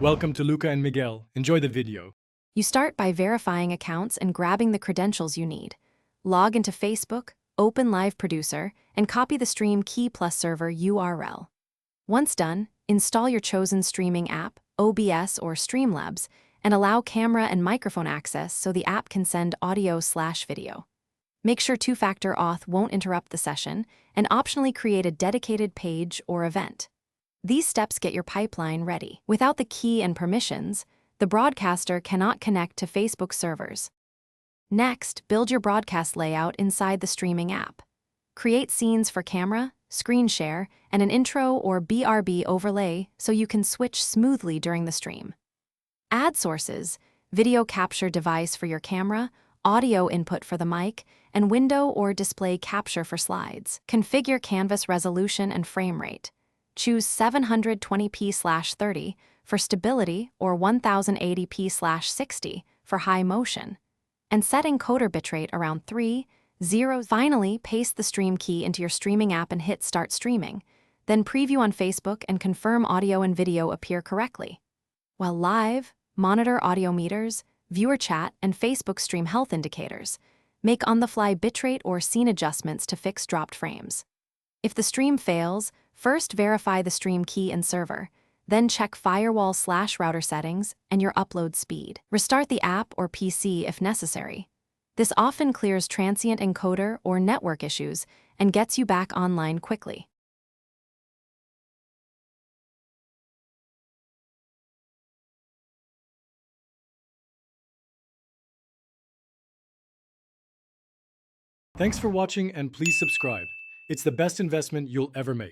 Welcome to Luca and Miguel. Enjoy the video. You start by verifying accounts and grabbing the credentials you need. Log into Facebook, open Live Producer, and copy the stream key plus server URL. Once done, install your chosen streaming app, OBS or Streamlabs, and allow camera and microphone access so the app can send audio/video. Make sure two-factor auth won't interrupt the session, and optionally create a dedicated page or event. These steps get your pipeline ready. Without the key and permissions, the broadcaster cannot connect to Facebook servers. Next, build your broadcast layout inside the streaming app. Create scenes for camera, screen share, and an intro or BRB overlay so you can switch smoothly during the stream. Add sources, video capture device for your camera, audio input for the mic, and window or display capture for slides. Configure canvas resolution and frame rate. Choose 720p/30 for stability or 1080p/60 for high motion. And set encoder bitrate around 3.0. Finally, paste the stream key into your streaming app and hit Start Streaming. Then preview on Facebook and confirm audio and video appear correctly. While live, monitor audio meters, viewer chat, and Facebook stream health indicators. Make on-the-fly bitrate or scene adjustments to fix dropped frames. If the stream fails, first verify the stream key and server, then check firewall/router settings and your upload speed. Restart the app or PC if necessary. This often clears transient encoder or network issues and gets you back online quickly. Thanks for watching and please subscribe. It's the best investment you'll ever make.